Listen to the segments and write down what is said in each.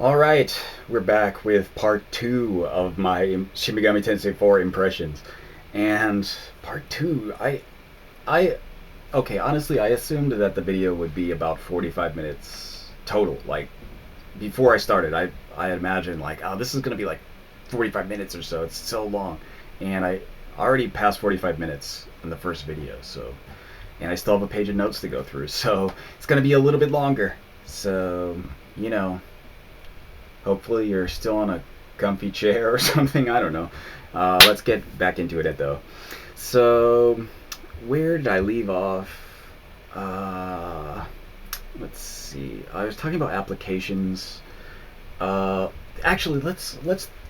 Alright, we're back with part 2 of my Shin Megami Tensei IV impressions. And part 2, I, okay, honestly, I assumed that the video would be about 45 minutes total. Like, before I started, I imagined, like, oh, this is going to be like 45 minutes or so. It's so long. And I already passed 45 minutes in the first video, so. And I still have a page of notes to go through, so it's going to be a little bit longer. So, you know, hopefully you're still on a comfy chair or something. I don't know. Let's get back into it though. So, where did I leave off? Uh, let's see. I was talking about applications. Uh, Actually, let's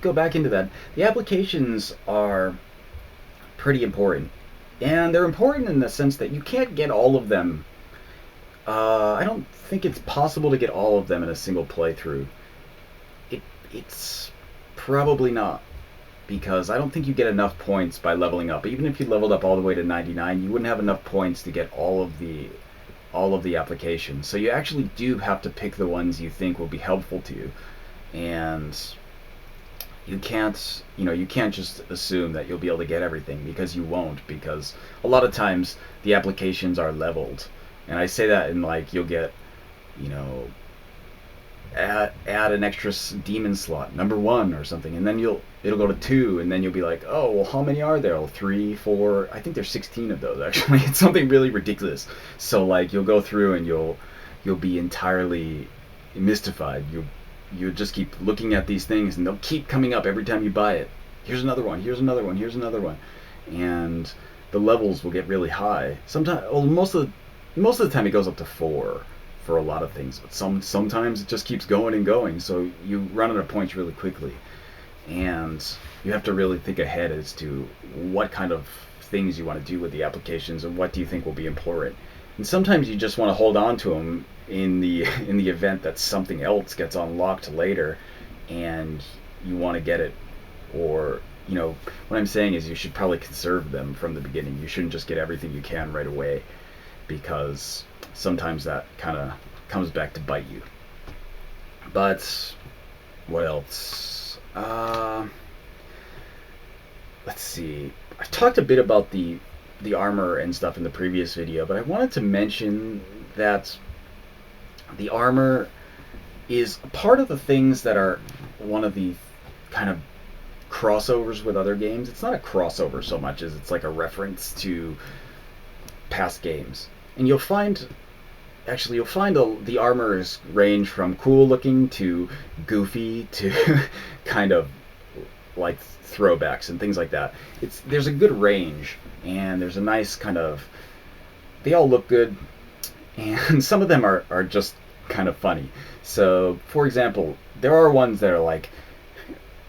go back into that. The applications are pretty important, and they're important in the sense that you can't get all of them. I don't think it's possible to get all of them in a single playthrough. It's probably not, because I don't think you get enough points by leveling up. Even if you leveled up all the way to 99, you wouldn't have enough points to get all of the applications. So you actually do have to pick the ones you think will be helpful to you, and you can't just assume that you'll be able to get everything, because you won't. Because a lot of times the applications are leveled, and I say that in, like, you'll get, you know, add an extra demon slot, number 1 or something, and then it'll go to 2, and then you'll be like, oh, well, how many are there? Well, 3, 4, I think there's 16 of those actually. It's something really ridiculous. So, like, you'll go through and you'll be entirely mystified. You'll just keep looking at these things, and they'll keep coming up every time you buy it. Here's another one, here's another one, here's another one. And the levels will get really high. Sometimes, well, most of the time it goes up to 4 for a lot of things, but sometimes it just keeps going and going, so you run out of points really quickly. And you have to really think ahead as to what kind of things you want to do with the applications, and what do you think will be important. And sometimes you just want to hold on to them in the in the event that something else gets unlocked later, and you want to get it. Or, what I'm saying is, you should probably conserve them from the beginning. You shouldn't just get everything you can right away, because sometimes that kind of comes back to bite you. But what else? Let's see. I talked a bit about the armor and stuff in the previous video, but I wanted to mention that the armor is part of the things that are one of the kind of crossovers with other games. It's not a crossover so much as it's like a reference to past games. And you'll find the armors range from cool looking to goofy to kind of like throwbacks and things like that. There's a good range, and there's a nice kind of, they all look good, and some of them are just kind of funny. So, for example, there are ones that are like,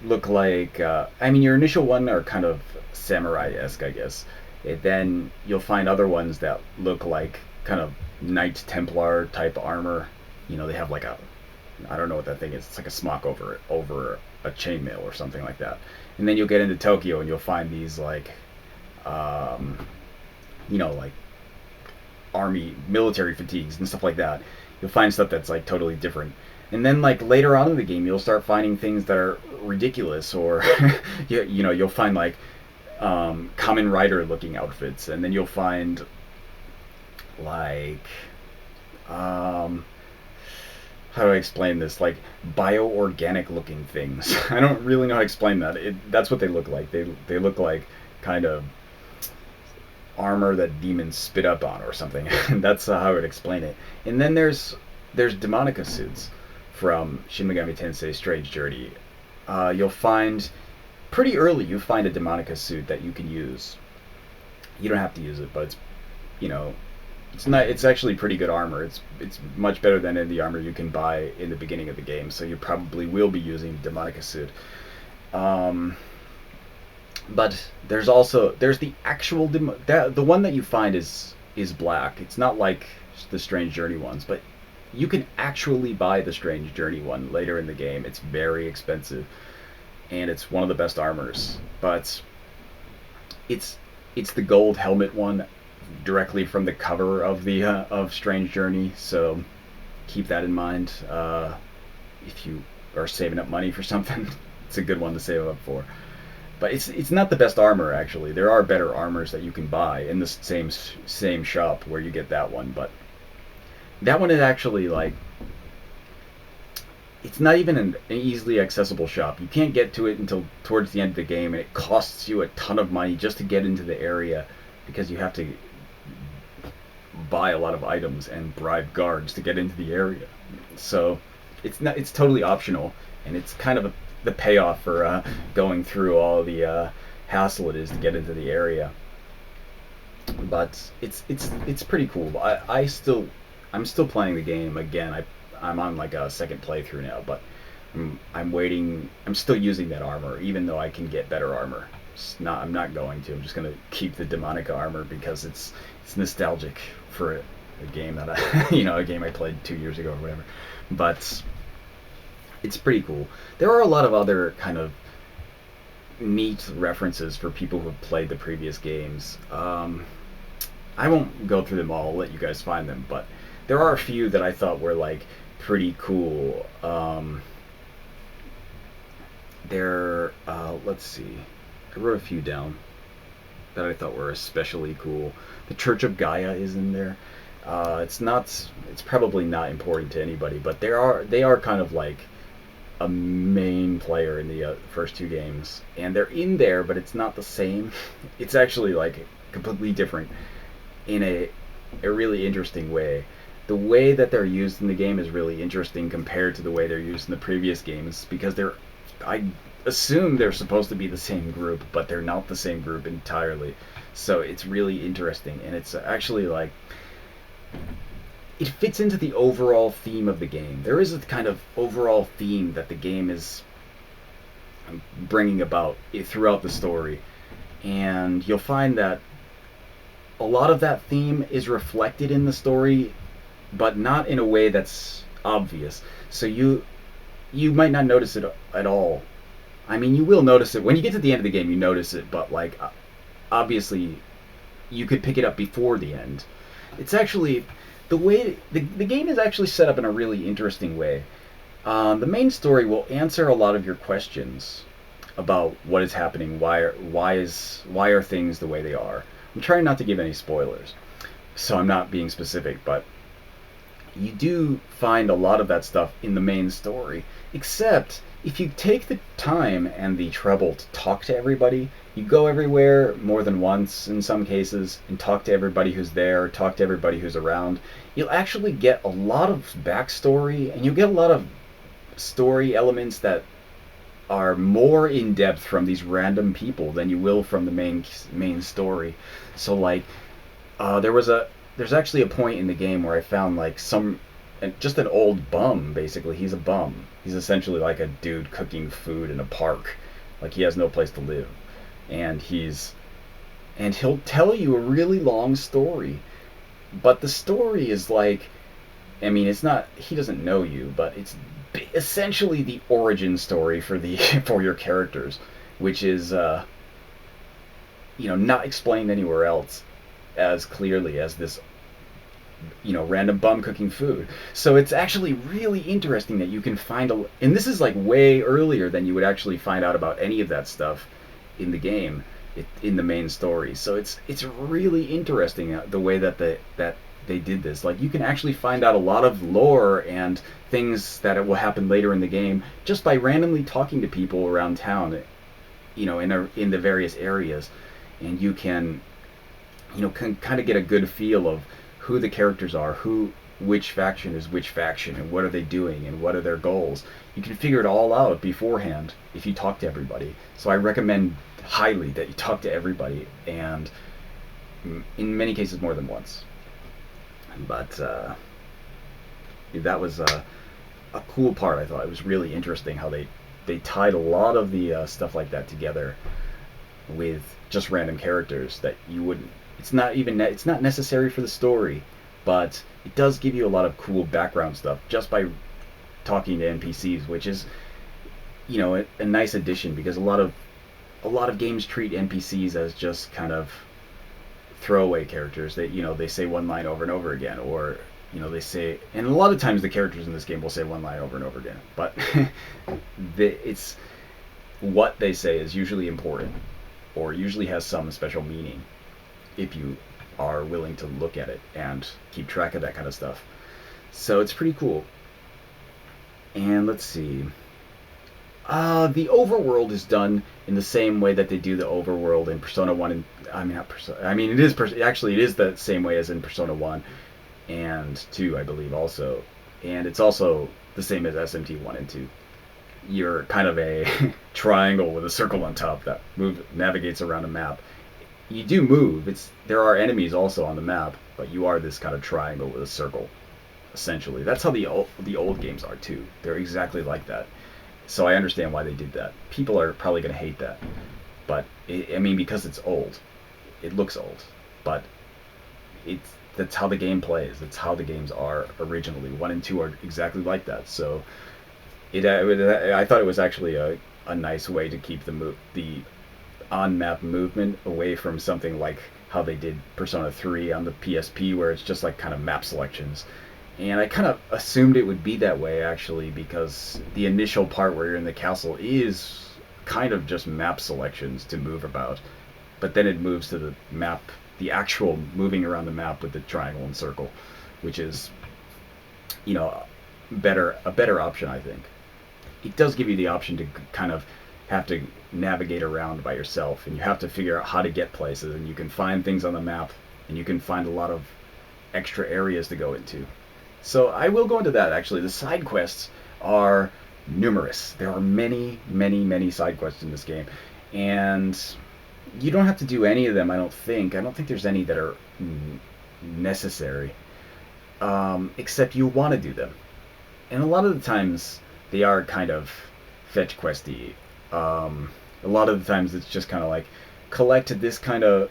look like, your initial one are kind of samurai-esque, I guess. Then you'll find other ones that look like kind of Knight Templar type armor. They have like I don't know what that thing is. It's like a smock over a chainmail or something like that. And then you'll get into Tokyo, and you'll find these like, like army military fatigues and stuff like that. You'll find stuff that's like totally different. And then, like, later on in the game, you'll start finding things that are ridiculous, or you'll find like Kamen Rider looking outfits, and then you'll find like, how do I explain this? Like, bioorganic looking things. I don't really know how to explain that. That's what they look like. They look like kind of armor that demons spit up on or something. That's how I would explain it. And then there's Demonica suits from Shin Megami Tensei Strange Journey. You'll find pretty early. You find a Demonica suit that you can use. You don't have to use it, but you know it's not. It's actually pretty good armor. It's much better than in the armor you can buy in the beginning of the game. So you probably will be using Demonica suit. But there's the actual the one that you find is black. It's not like the Strange Journey ones, but you can actually buy the Strange Journey one later in the game. It's very expensive, and it's one of the best armors. But it's the gold helmet one, directly from the cover of the of Strange Journey. So keep that in mind. If you are saving up money for something, it's a good one to save up for. But it's not the best armor actually. There are better armors that you can buy in the same shop where you get that one, but that one is actually like it's not even an easily accessible shop. You can't get to it until towards the end of the game, and it costs you a ton of money just to get into the area because you have to buy a lot of items and bribe guards to get into the area. So it's totally optional, and it's kind of the payoff for going through all the hassle it is to get into the area. But it's pretty cool. I'm still playing the game again. I'm on like a second playthrough now, but I'm waiting. I'm still using that armor, even though I can get better armor. I'm not going to. I'm just gonna keep the Demonica armor because it's nostalgic for a game that a game I played 2 years ago or whatever. But it's pretty cool. There are a lot of other kind of neat references for people who have played the previous games. I won't go through them all. I'll let you guys find them, but there are a few that I thought were like pretty cool. Let's see. I wrote a few down that I thought were especially cool. The Church of Gaia is in there. It's probably not important to anybody, but they are kind of like a main player in the first two games, and they're in there, but it's not the same. It's actually like completely different in a really interesting way. The way that they're used in the game is really interesting compared to the way they're used in the previous games, because I assume they're supposed to be the same group, but they're not the same group entirely. So it's really interesting, and it's actually like it fits into the overall theme of the game. There is a kind of overall theme that the game is bringing about throughout the story, and you'll find that a lot of that theme is reflected in the story, but not in a way that's obvious. So you might not notice it at all. I mean, you will notice it when you get to the end of the game. You notice it, but like obviously, you could pick it up before the end. It's actually the way the game is actually set up in a really interesting way. The main story will answer a lot of your questions about what is happening, why are things the way they are. I'm trying not to give any spoilers, so I'm not being specific, but you do find a lot of that stuff in the main story, except if you take the time and the trouble to talk to everybody, you go everywhere more than once in some cases and talk to everybody who's there, talk to everybody who's around, you'll actually get a lot of backstory, and you'll get a lot of story elements that are more in depth from these random people than you will from the main story. So like there's actually a point in the game where I found like just an old bum. Basically, he's a bum. He's essentially like a dude cooking food in a park. Like, he has no place to live, and he'll tell you a really long story, but the story is like, I mean, it's not, he doesn't know you, but it's essentially the origin story for for your characters, which is not explained anywhere else as clearly as this random bum cooking food. So it's actually really interesting that you can find and this is like way earlier than you would actually find out about any of that stuff in the game, in the main story. So it's really interesting the way that they did this. Like, you can actually find out a lot of lore and things that will happen later in the game just by randomly talking to people around town, in the various areas, and you can kind of get a good feel of who the characters are, which faction is which faction, and what are they doing, and what are their goals. You can figure it all out beforehand if you talk to everybody. So I recommend highly that you talk to everybody, and in many cases more than once. But that was a cool part. I thought it was really interesting how they tied a lot of the stuff like that together with just random characters that you wouldn't. It's not necessary for the story, but it does give you a lot of cool background stuff just by talking to NPCs, which is a nice addition, because a lot of games treat NPCs as just kind of throwaway characters that they say one line over and over again, or they say, and a lot of times the characters in this game will say one line over and over again, but it's what they say is usually important or usually has some special meaning if you are willing to look at it and keep track of that kind of stuff. So it's pretty cool. And let's see. The overworld is done in the same way that they do the overworld in Persona 1 and I mean not Persona. I mean it is actually it is the same way as in Persona 1 and 2, I believe also. And it's also the same as SMT 1 and 2. You're kind of a triangle with a circle on top that navigates around a map. You do move. There are enemies also on the map, but you are this kind of triangle with a circle. Essentially, that's how the old games are too. They're exactly like that. So I understand why they did that. People are probably going to hate that, but I mean because it's old, it looks old, but that's how the game plays. That's how the games are originally. 1 and 2 are exactly like that. So I thought it was actually a nice way to keep the on-map movement away from something like how they did Persona 3 on the PSP, where it's just like kind of map selections. And I kind of assumed it would be that way, actually, because the initial part where you're in the castle is kind of just map selections to move about. But then it moves to the map, the actual moving around the map with the triangle and circle, which is, a better option, I think. It does give you the option to kind of have to navigate around by yourself, and you have to figure out how to get places, and you can find things on the map, and you can find a lot of extra areas to go into. So I will go into that, actually. The side quests are numerous. There are many, many, many side quests in this game. And you don't have to do any of them, I don't think. I don't think there's any that are necessary. Except you want to do them. And a lot of the times, they are kind of fetch questy. A lot of the times, it's just kind of like, collect this kind of,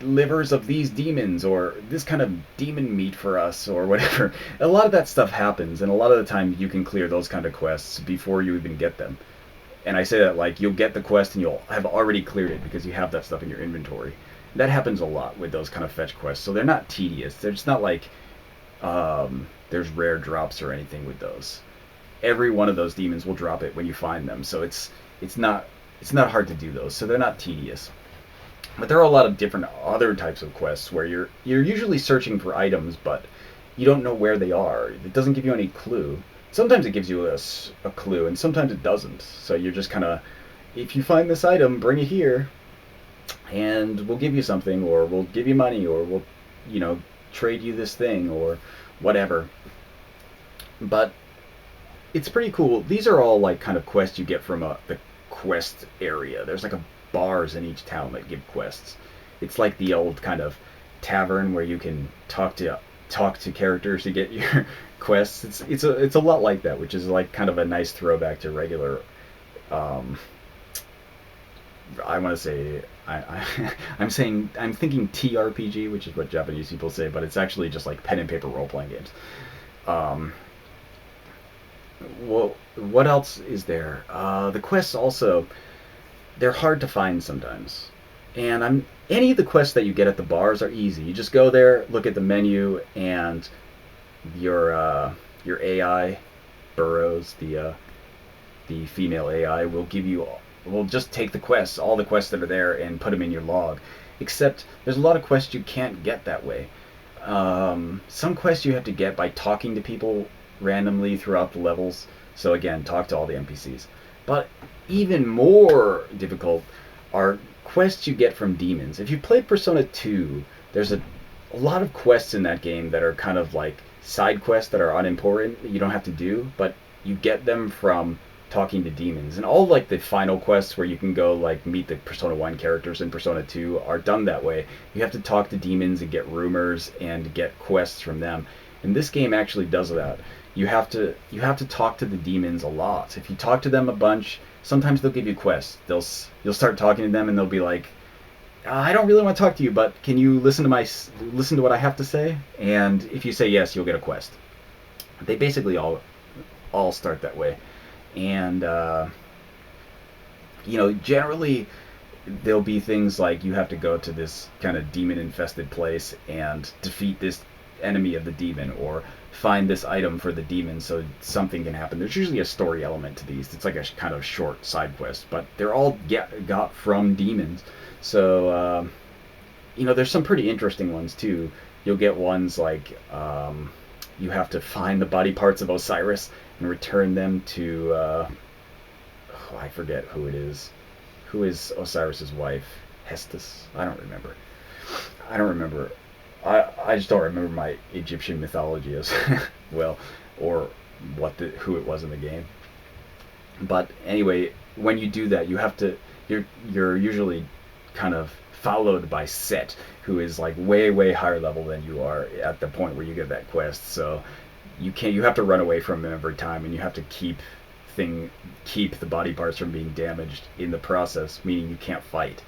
livers of these demons, or this kind of demon meat for us, or whatever. A lot of that stuff happens, and a lot of the time you can clear those kind of quests before you even get them. And I say that like you'll get the quest and you'll have already cleared it because you have that stuff in your inventory. That happens a lot with those kind of fetch quests, so they're not tedious. They're just not like there's rare drops or anything with those. Every one of those demons will drop it when you find them, so it's not hard to do those, so they're not tedious. But there are a lot of different other types of quests where you're usually searching for items, but you don't know where they are. It doesn't give you any clue. Sometimes it gives you a clue, and sometimes it doesn't. So you're just kind of, if you find this item, bring it here, and we'll give you something, or we'll give you money, or we'll, trade you this thing, or whatever. But it's pretty cool. These are all like kind of quests you get from the quest area. There's like bars in each town that give quests. It's like the old kind of tavern where you can talk to characters to get your quests. It's a lot like that, which is like kind of a nice throwback to regular. I want to say I'm thinking TRPG, which is what Japanese people say, but it's actually just like pen and paper role playing games. Well, what else is there? The quests also. They're hard to find sometimes. And any of the quests that you get at the bars are easy. You just go there, look at the menu, and your AI, Burrows, the female AI, will just take the quests, all the quests that are there, and put them in your log. Except there's a lot of quests you can't get that way. Some quests you have to get by talking to people randomly throughout the levels. So again, talk to all the NPCs. But even more difficult are quests you get from demons. If you played Persona 2, there's a lot of quests in that game that are kind of like side quests that are unimportant that you don't have to do, but you get them from talking to demons. And all like the final quests where you can go like meet the Persona 1 characters in Persona 2 are done that way. You have to talk to demons and get rumors and get quests from them. And this game actually does that. You have to talk to the demons a lot. If you talk to them a bunch, sometimes they'll give you quests. You'll start talking to them and they'll be like, I don't really want to talk to you, but can you listen to what I have to say? And if you say yes, you'll get a quest. They basically all start that way. And generally there'll be things like you have to go to this kind of demon infested place and defeat this enemy of the demon, or find this item for the demon so something can happen. There's usually a story element to these. It's like a kind of short side quest, but they're all got from demons. So, there's some pretty interesting ones too. You'll get ones like you have to find the body parts of Osiris and return them to, I forget who it is. Who is Osiris's wife? Hestus? I don't remember. I just don't remember my Egyptian mythology as well, or who it was in the game. But anyway, when you do that, you're usually kind of followed by Set, who is like way higher level than you are at the point where you get that quest. So you have to run away from him every time, and you have to keep the body parts from being damaged in the process, meaning you can't fight.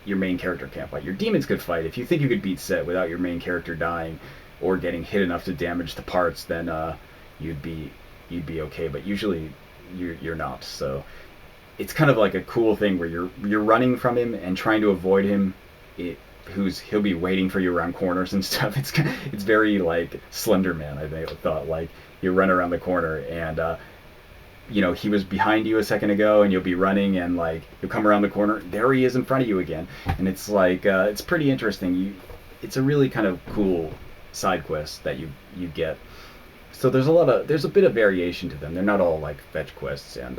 Your main character can't fight. Your demons could fight. If you think you could beat Set without your main character dying or getting hit enough to damage the parts, then you'd be okay. But usually you're not. So it's kind of like a cool thing where you're running from him and trying to avoid him. He'll be waiting for you around corners and stuff. It's very like Slender Man. I thought, like, you run around the corner and he was behind you a second ago, and you'll be running, and like you'll come around the corner, there he is in front of you again, and it's like it's pretty interesting. It's a really kind of cool side quest that you get. So there's a bit of variation to them. They're not all like fetch quests and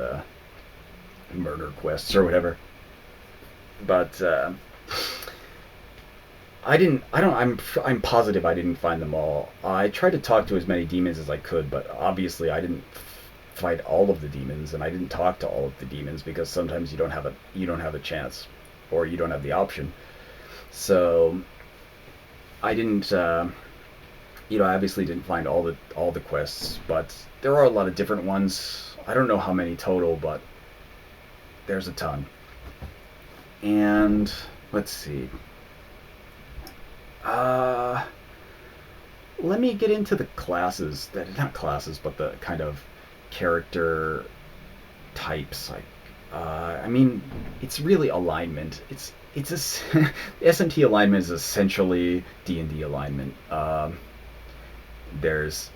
murder quests or whatever. But I'm positive I didn't find them all. I tried to talk to as many demons as I could, but obviously I didn't fight all of the demons, and I didn't talk to all of the demons because sometimes you don't have a chance, or you don't have the option. So I didn't I obviously didn't find all the quests, but there are a lot of different ones. I don't know how many total, but there's a ton. And let's see. Let me get into the classes, not classes, but the kind of character types. Like, it's really alignment. It's SMT alignment is essentially D&D alignment. There's,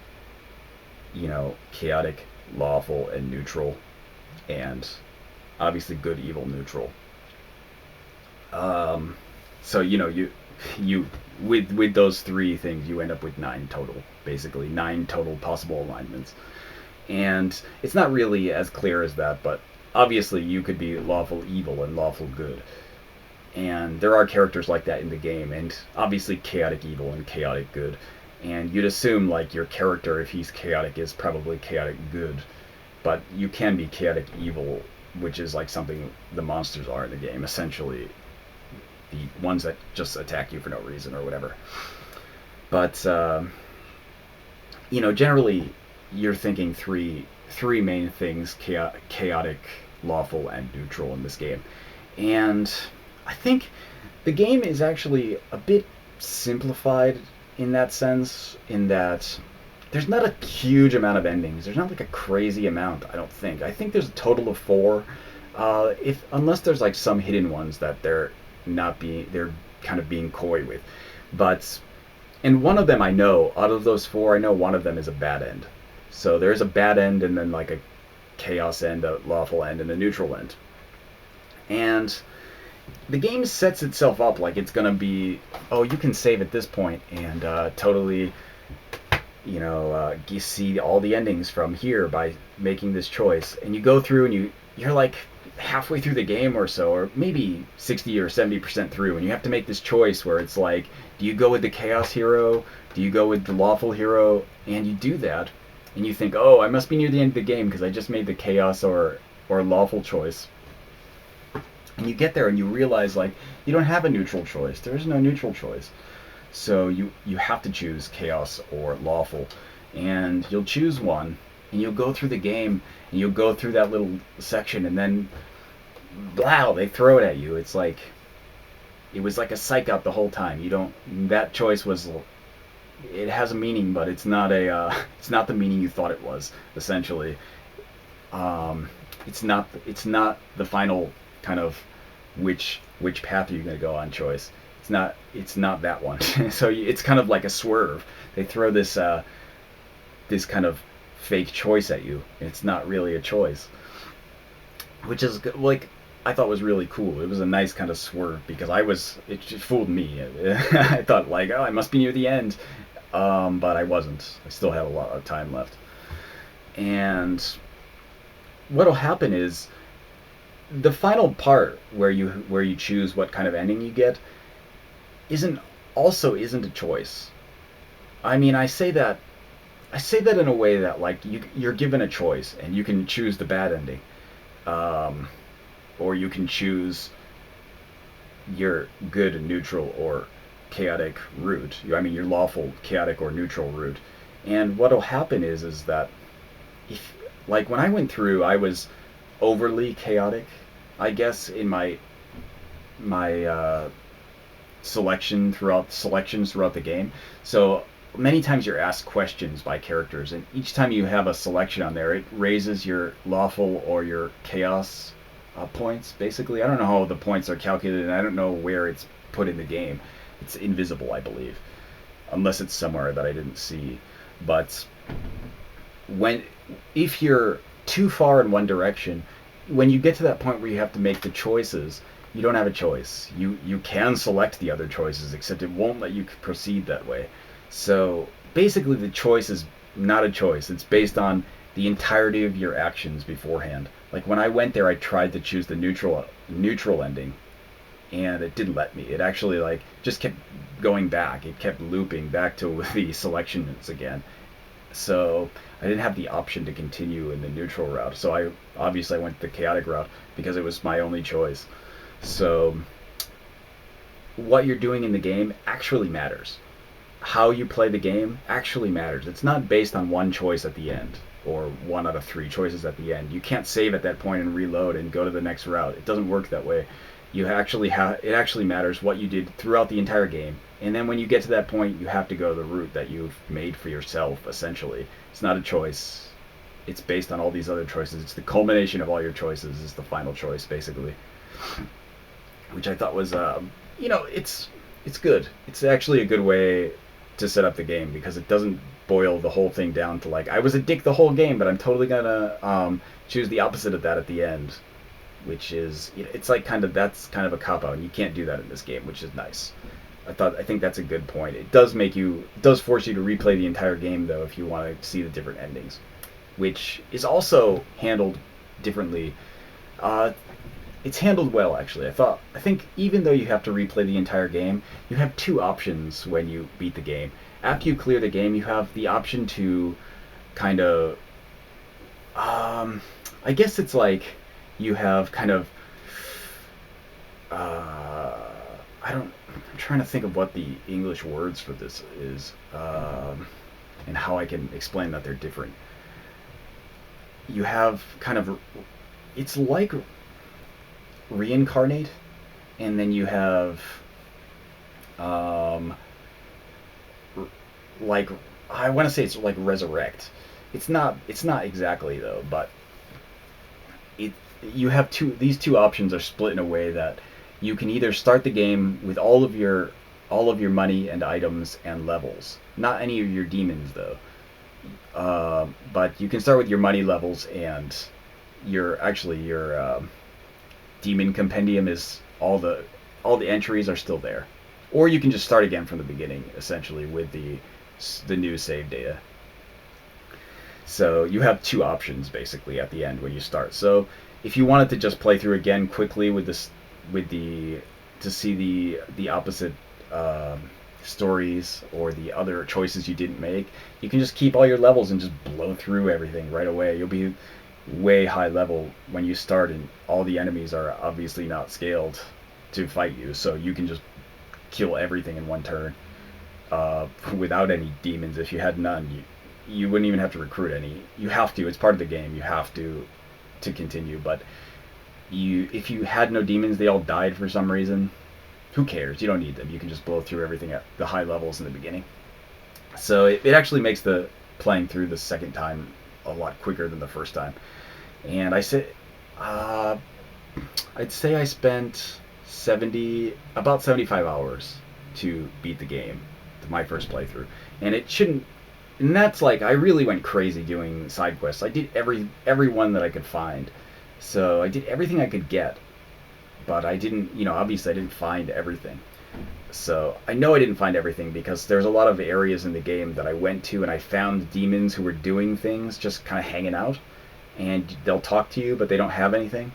chaotic, lawful, and neutral, and obviously good, evil, neutral. So you with those three things, you end up with 9 total, basically 9 total possible alignments. And it's not really as clear as that, but obviously you could be lawful evil and lawful good. And there are characters like that in the game, and obviously chaotic evil and chaotic good. And you'd assume like your character, if he's chaotic, is probably chaotic good. But you can be chaotic evil, which is like something the monsters are in the game, essentially. The ones that just attack you for no reason or whatever. But, generally you're thinking three main things: chaotic, lawful, and neutral in this game. And I think the game is actually a bit simplified in that sense, in that there's not a huge amount of endings. There's not like a crazy amount, I don't think. I think there's a total of 4. Unless there's like some hidden ones that they're kind of being coy with. And one of them I know, out of those 4, I know one of them is a bad end. So there's a bad end, and then like a chaos end, a lawful end, and a neutral end. And the game sets itself up like it's going to be, you can save at this point and totally, you see all the endings from here by making this choice. And you go through and you're like halfway through the game or so, or maybe 60 or 70% through, and you have to make this choice where it's like, do you go with the chaos hero? Do you go with the lawful hero? And you do that, and you think, I must be near the end of the game because I just made the chaos or lawful choice. And you get there and you realize, like, you don't have a neutral choice. There is no neutral choice. So you have to choose chaos or lawful. And you'll choose one, and you'll go through the game, and you'll go through that little section, and then, wow, they throw it at you. It's like, it was like a psych out the whole time. That choice was, it has a meaning, but it's not the meaning you thought it was, essentially. It's not the final kind of which path are you going to go on choice. It's not that one. So it's kind of like a swerve. They throw this kind of fake choice at you. And it's not really a choice, which is like I thought was really cool. It was a nice kind of swerve because it just fooled me. I thought like, oh, I must be near the end, but I wasn't. I still had a lot of time left. And what'll happen is the final part where you choose what kind of ending you get isn't a choice. I mean, I say that in a way that like you're given a choice and you can choose the bad ending, um, or you can choose your good, neutral, or chaotic route. I mean, your lawful, chaotic, or neutral route. And what'll happen is that if like when I went through, I was overly chaotic, I guess, in my selections throughout the game. So many times you're asked questions by characters, and each time you have a selection on there, it raises your lawful or your chaos points. Basically, I don't know how the points are calculated, and I don't know where it's put in the game. It's invisible, I believe, unless it's somewhere that I didn't see. But when if you're too far in one direction, when you get to that point where you have to make the choices, you don't have a choice. You can select the other choices, except it won't let you proceed that way. So basically, the choice is not a choice. It's based on the entirety of your actions beforehand. Like when I went there, I tried to choose the neutral ending, and it didn't let me. It actually like just kept going back. It kept looping back to the selections again. So I didn't have the option to continue in the neutral route. So I went the chaotic route because it was my only choice. So what you're doing in the game actually matters. How you play the game actually matters. It's not based on one choice at the end or one out of three choices at the end. You can't save at that point and reload and go to the next route. It doesn't work that way. It actually matters what you did throughout the entire game. And then when you get to that point, you have to go the route that you've made for yourself, essentially. It's not a choice. It's based on all these other choices. It's the culmination of all your choices is the final choice, basically. Which I thought was, it's good. It's actually a good way to set up the game because it doesn't boil the whole thing down to like, I was a dick the whole game, but I'm totally gonna choose the opposite of that at the end. Which is, it's like that's kind of a cop out, and you can't do that in this game, which is nice. I think that's a good point. It does force you to replay the entire game though if you want to see the different endings, which is also handled differently. It's handled well actually. I think even though you have to replay the entire game, you have two options when you beat the game. After you clear the game, you have the option to kind of, I guess it's like you have kind of, I'm trying to think of what the English words for this is, and how I can explain that they're different. You have kind of, it's like reincarnate, and then you have, like, I want to say it's like resurrect. It's not exactly though, but it you have these two options are split in a way that you can either start the game with all of your money and items and levels, not any of your demons though, but you can start with your money levels, and your demon compendium is all the entries are still there, or you can just start again from the beginning essentially with the new save data. So you have two options basically at the end when you start. So if you wanted to just play through again quickly to see the opposite stories or the other choices you didn't make, you can just keep all your levels and just blow through everything right away. You'll be way high level when you start, and all the enemies are obviously not scaled to fight you, so you can just kill everything in one turn without any demons. If you had none, you wouldn't even have to recruit any. You have to. It's part of the game. You have to continue. But if you had no demons, they all died for some reason. Who cares? You don't need them. You can just blow through everything at the high levels in the beginning. So it actually makes the playing through the second time a lot quicker than the first time. And I'd say I spent about 75 hours to beat the game, my first playthrough. And it shouldn't, and that's like, I really went crazy doing side quests. I did every one that I could find. So I did everything I could get, but I didn't, obviously I didn't find everything. So I know I didn't find everything because there's a lot of areas in the game that I went to and I found demons who were doing things, just kind of hanging out, and they'll talk to you, but they don't have anything.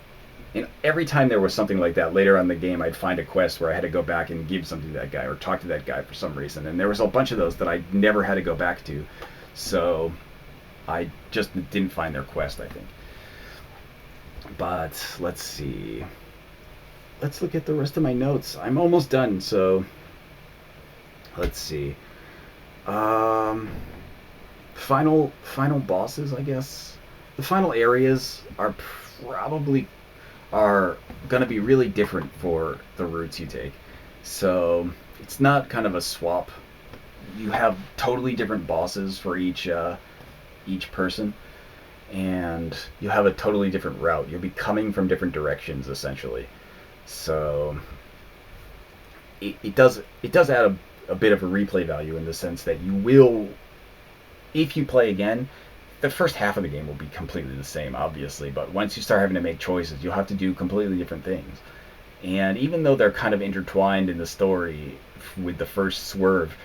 And every time there was something like that later on in the game, I'd find a quest where I had to go back and give something to that guy or talk to that guy for some reason. And there was a bunch of those that I never had to go back to. So I just didn't find their quest, I think. But let's see. Let's look at the rest of my notes. I'm almost done, so let's see. Final bosses, I guess. The final areas are going to be really different for the routes you take. So it's not kind of a swap. You have totally different bosses for each person, and you have a totally different route. You'll be coming from different directions, essentially. So it does add a bit of a replay value in the sense that you will, if you play again, the first half of the game will be completely the same, obviously, but once you start having to make choices, you'll have to do completely different things. And even though they're kind of intertwined in the story with the first swerve,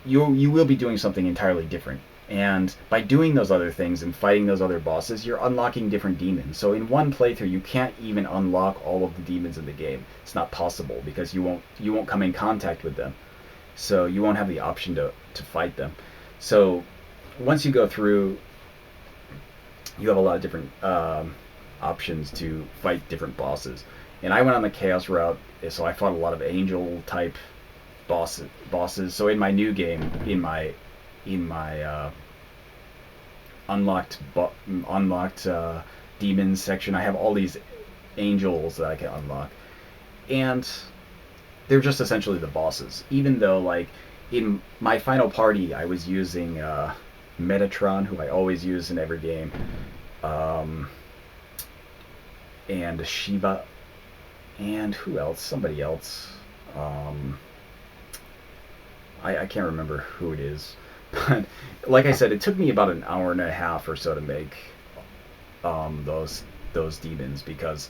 you will be doing something entirely different. And by doing those other things and fighting those other bosses, you're unlocking different demons. So in one playthrough, you can't even unlock all of the demons in the game. It's not possible because you won't come in contact with them. So you won't have the option to fight them. So once you go through, you have a lot of different options to fight different bosses. And I went on the Chaos route, so I fought a lot of Angel type bosses. So in my new game, in my unlocked demons section, I have all these angels that I can unlock, and they're just essentially the bosses. Even though, like, in my final party, I was using Metatron, who I always use in every game, and Shiva, and who else? Somebody else. I can't remember who it is. But like I said, it took me about an hour and a half or so to make those demons, because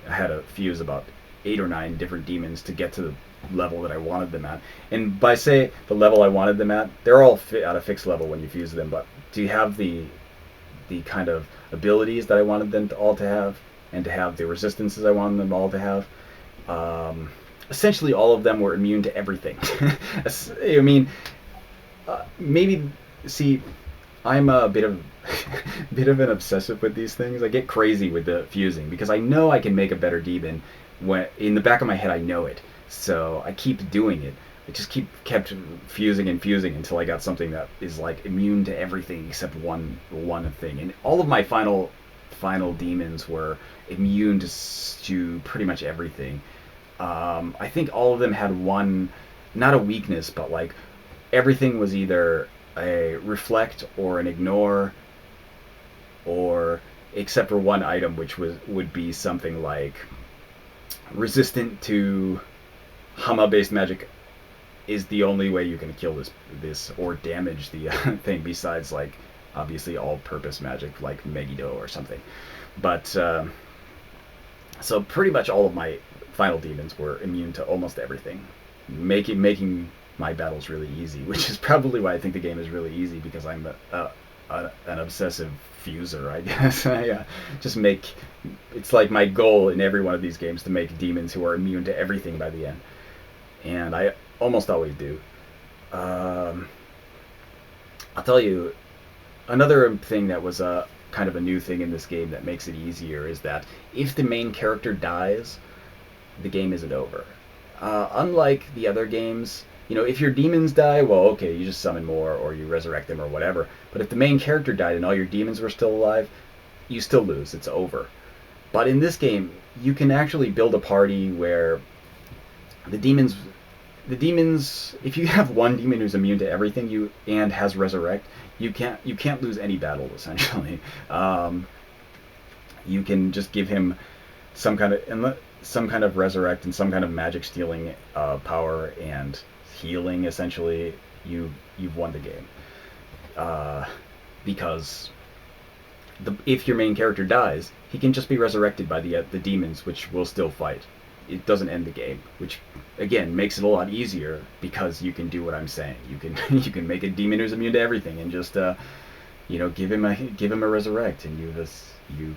I had to fuse about 8 or 9 different demons to get to the level that I wanted them at. And by say the level I wanted them at, they're all at a fixed level when you fuse them, but to have the kind of abilities that I wanted them all to have, and to have the resistances I wanted them all to have, essentially all of them were immune to everything. I mean, maybe, see, I'm a bit of an obsessive with these things. I get crazy with the fusing because I know I can make a better demon. When in the back of my head I know it, so I keep doing it. I just kept fusing and fusing until I got something that is like immune to everything except one thing. And all of my final demons were immune to pretty much everything. I think all of them had one, not a weakness, but like everything was either a reflect or an ignore, or except for one item, which would be something like resistant to Hama-based magic is the only way you can kill this or damage the thing, besides like obviously all-purpose magic like Megiddo or something. But so pretty much all of my final demons were immune to almost everything, making my battles really easy, which is probably why I think the game is really easy, because I'm an obsessive fuser, I guess. I just make, it's like my goal in every one of these games to make demons who are immune to everything by the end, and I almost always do. I'll tell you, another thing that was kind of a new thing in this game that makes it easier is that if the main character dies, the game isn't over. Unlike the other games, if your demons die, well, okay, you just summon more or you resurrect them or whatever. But if the main character died and all your demons were still alive, you still lose. It's over. But in this game, you can actually build a party where the demons, if you have one demon who's immune to everything and has resurrect, you can't lose any battle, essentially. You can just give him some kind of resurrect and some kind of magic stealing power and healing. Essentially, you've won the game. Because if your main character dies, he can just be resurrected by the demons, which will still fight. It doesn't end the game, which again makes it a lot easier because you can do what I'm saying. You can you can make a demon who's immune to everything and just give him a resurrect, and you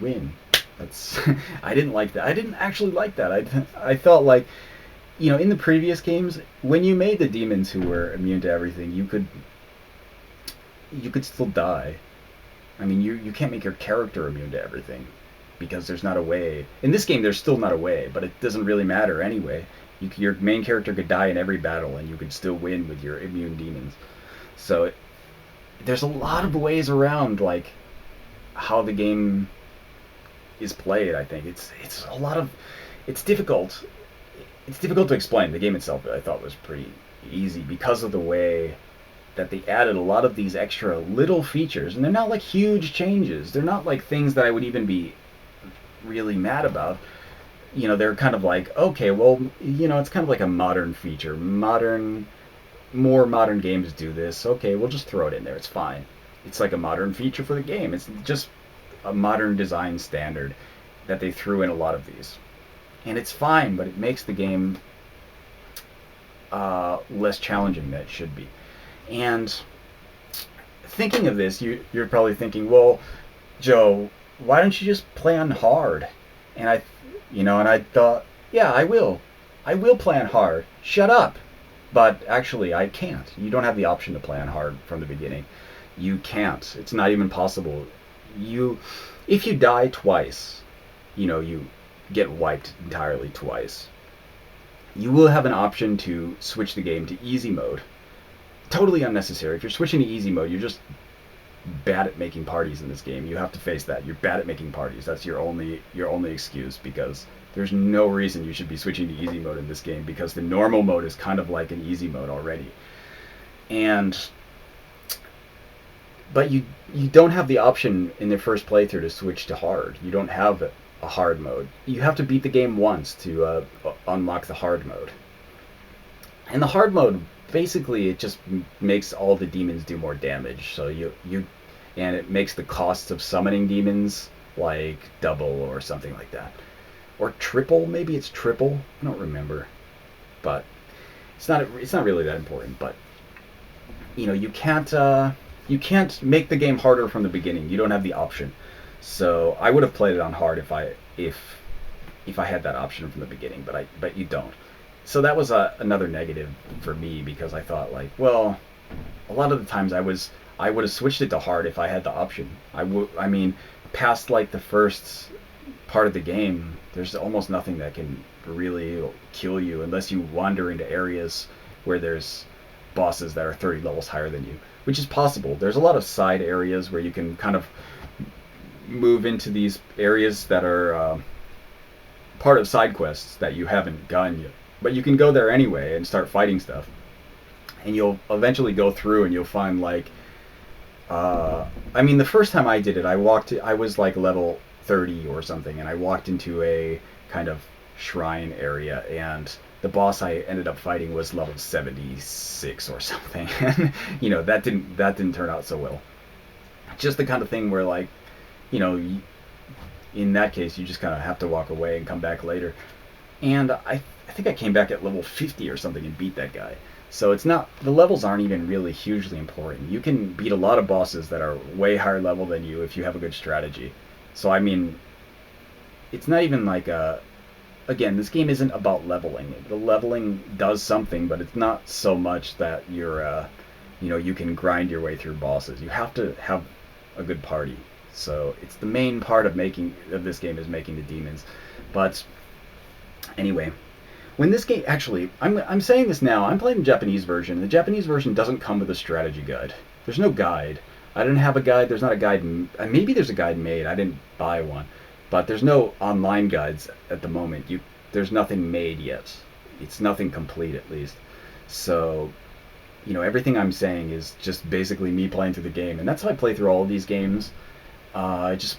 win. That's I didn't like that. I didn't actually like that. I felt like, in the previous games, when you made the demons who were immune to everything, you could still die. I mean, you can't make your character immune to everything because there's not a way. In this game, there's still not a way, but it doesn't really matter anyway. Your main character could die in every battle, and you could still win with your immune demons. So there's a lot of ways around like how the game is played. I think it's difficult. It's difficult to explain. The game itself, I thought, was pretty easy because of the way that they added a lot of these extra little features, and they're not like huge changes. They're not like things that I would even be really mad about. They're kind of like, okay, well, it's kind of like a modern feature. More modern games do this. Okay, we'll just throw it in there. It's fine. It's like a modern feature for the game. It's just a modern design standard that they threw in a lot of these. And it's fine, but it makes the game less challenging than it should be. And thinking of this, you're probably thinking, well, Joe, why don't you just play on hard? And I thought, yeah, I will play on hard. Shut up. But actually, I can't. You don't have the option to play on hard from the beginning. You can't. It's not even possible. If you die twice, you get wiped entirely twice. You will have an option to switch the game to easy mode. Totally unnecessary. If you're switching to easy mode, you're just bad at making parties in this game. You have to face that. You're bad at making parties. That's your only excuse, because there's no reason you should be switching to easy mode in this game, because the normal mode is kind of like an easy mode already. But you don't have the option in the first playthrough to switch to hard. You don't have a hard mode. You have to beat the game once to unlock the hard mode. And the hard mode, basically, it just makes all the demons do more damage. So and it makes the cost of summoning demons like double or something like that, or triple. Maybe it's triple. I don't remember, but it's not really that important. But you can't make the game harder from the beginning. You don't have the option. So I would have played it on hard if I had that option from the beginning, but you don't. So that was another negative for me, because I thought, like, well, a lot of the times I would have switched it to hard if I had the option. I mean, past like the first part of the game, there's almost nothing that can really kill you unless you wander into areas where there's bosses that are 30 levels higher than you, which is possible. There's a lot of side areas where you can kind of move into these areas that are part of side quests that you haven't gotten yet. But you can go there anyway and start fighting stuff. And you'll eventually go through and you'll find like... the first time I did it, I was like level 30 or something, and I walked into a kind of shrine area, and the boss I ended up fighting was level 76 or something. And, that didn't turn out so well. Just the kind of thing where, like, in that case, you just kind of have to walk away and come back later. And I think I came back at level 50 or something and beat that guy. So the levels aren't even really hugely important. You can beat a lot of bosses that are way higher level than you if you have a good strategy. So it's not even like again, this game isn't about leveling. The leveling does something, but it's not so much that you can grind your way through bosses. You have to have a good party. So it's the main part of this game is making the demons. But anyway, when this game, actually, I'm saying this now, I'm playing the Japanese version. The Japanese version doesn't come with a strategy guide. There's no guide. I didn't have a guide. There's not a guide. Maybe there's a guide made. I didn't buy one. But there's no online guides at the moment. There's nothing made yet. It's nothing complete, at least. So, everything I'm saying is just basically me playing through the game. And that's how I play through all of these games. It's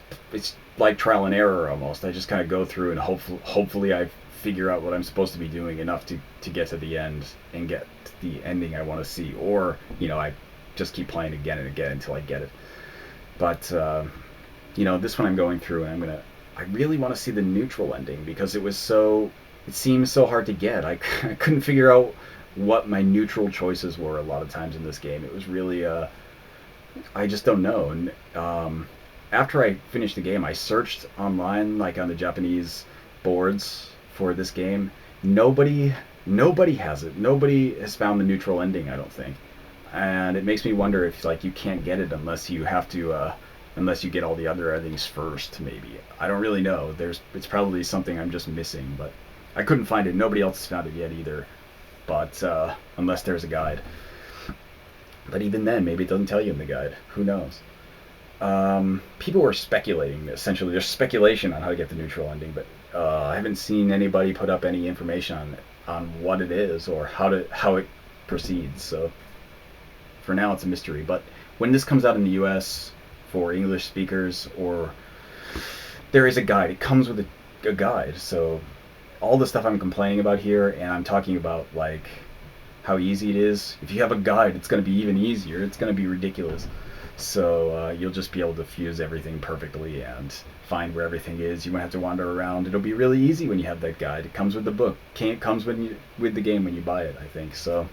like trial and error almost. I just kind of go through and hopefully I figure out what I'm supposed to be doing enough to get to the end and get the ending I want to see, or I just keep playing again and again until I get it. But this one I'm going through, and I really want to see the neutral ending because it seems so hard to get. I couldn't figure out what my neutral choices were a lot of times in this game. It was really I just don't know. And after I finished the game, I searched online, like on the Japanese boards for this game. Nobody has it. Nobody has found the neutral ending, I don't think. And it makes me wonder if like you can't get it unless you have to unless you get all the other endings first, maybe. I don't really know. It's probably something I'm just missing, but I couldn't find it. Nobody else has found it yet either. But unless there's a guide. But even then, maybe it doesn't tell you in the guide. Who knows? People were speculating, essentially. There's speculation on how to get the neutral ending, but I haven't seen anybody put up any information on what it is or how it proceeds. So for now, it's a mystery. But when this comes out in the U.S. for English speakers, or there is a guide. It comes with a guide. So all the stuff I'm complaining about here, and I'm talking about like how easy it is. If you have a guide, it's going to be even easier. It's going to be ridiculous. So you'll just be able to fuse everything perfectly and find where everything is. You won't have to wander around. It'll be really easy when you have that guide. It comes with the book. It comes with the game when you buy it, I think. So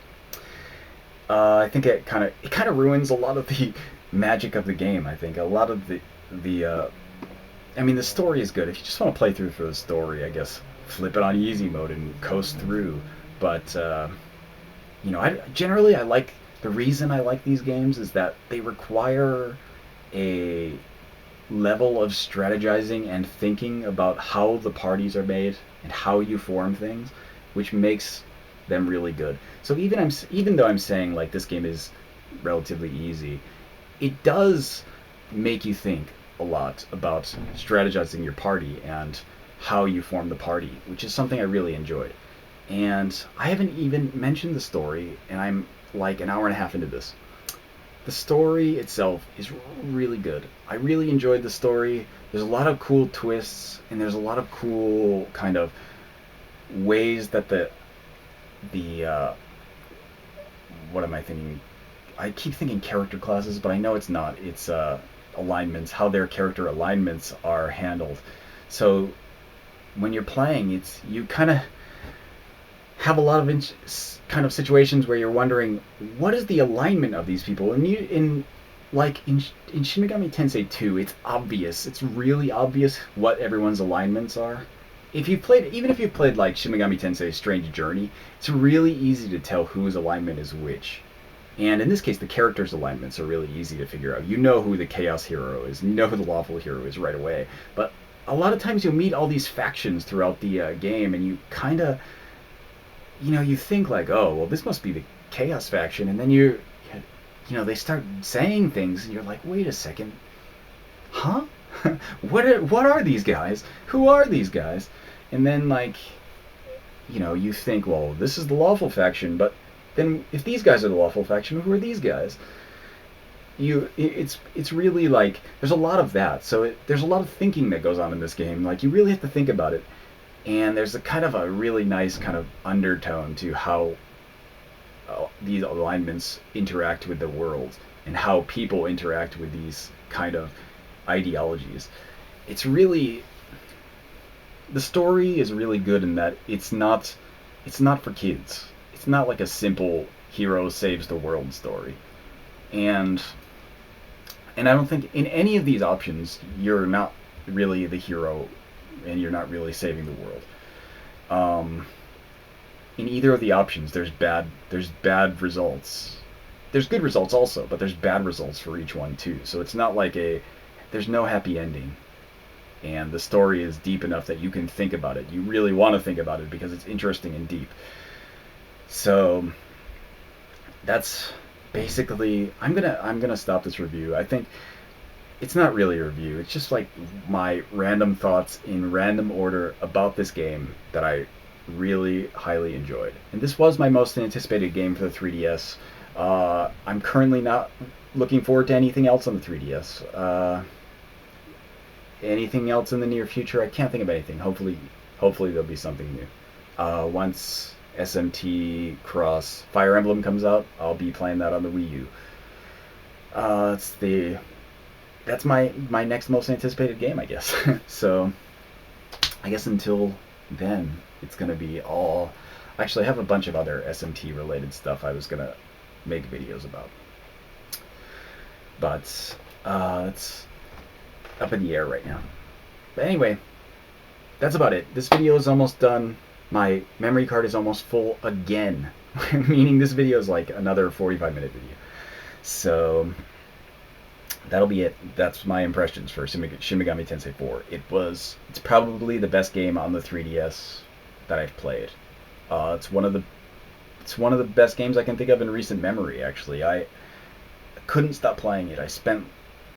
I think it kind of ruins a lot of the magic of the game. I think a lot of the I mean, the story is good. If you just want to play through for the story, I guess flip it on easy mode and coast through. But I like the reason I like these games is that they require a level of strategizing and thinking about how the parties are made and how you form things, which makes them really good. So even though I'm saying like this game is relatively easy, it does make you think a lot about strategizing your party and how you form the party, which is something I really enjoyed. And I haven't even mentioned the story, and I'm like an hour and a half into this. The story itself is really good. I really enjoyed the story. There's a lot of cool twists, and there's a lot of cool kind of ways that the what am I thinking? I keep thinking character classes, but I know it's not. It's alignments, how their character alignments are handled. So when you're playing, you kind of have a lot of kind of situations where you're wondering what is the alignment of these people. And in Shin Megami Tensei II, it's obvious. It's really obvious what everyone's alignments are. Even if you've played like Shin Megami Tensei Strange Journey, it's really easy to tell whose alignment is which. And in this case, the characters' alignments are really easy to figure out. You know who the Chaos Hero is. You know who the Lawful Hero is right away. But a lot of times you'll meet all these factions throughout the game, and you kind of you think like, oh, well, this must be the Chaos faction, and then they start saying things, and you're like, wait a second, huh? What are these guys? Who are these guys? And then like, you think, well, this is the Lawful faction, but then if these guys are the Lawful faction, who are these guys? It's really like there's a lot of that. So there's a lot of thinking that goes on in this game. Like you really have to think about it. And there's a kind of a really nice kind of undertone to how these alignments interact with the world and how people interact with these kind of ideologies. The story is really good in that it's not for kids. It's not like a simple hero saves the world story. And I don't think in any of these options you're not really the hero and you're not really saving the world. In either of the options, there's bad results. There's good results also, but there's bad results for each one too. So it's not like there's no happy ending. And the story is deep enough that you can think about it. You really want to think about it because it's interesting and deep. So that's basically I'm gonna stop this review. I think it's not really a review. It's just like my random thoughts in random order about this game that I really highly enjoyed. And this was my most anticipated game for the 3DS. I'm currently not looking forward to anything else on the 3DS. anything else in the near future? I can't think of anything. Hopefully there'll be something new. Once SMT Cross Fire Emblem comes out, I'll be playing that on the Wii U. That's my next most anticipated game, I guess. So I guess until then, it's gonna be all. Actually, I have a bunch of other SMT related stuff I was gonna make videos about, but it's up in the air right now. But anyway, that's about it. This video is almost done. My memory card is almost full again, meaning this video is like another 45-minute video. So that'll be it. That's my impressions for Shin Megami Tensei IV. It's probably the best game on the 3DS that I've played. It's one of the best games I can think of in recent memory. Actually, I couldn't stop playing it. I spent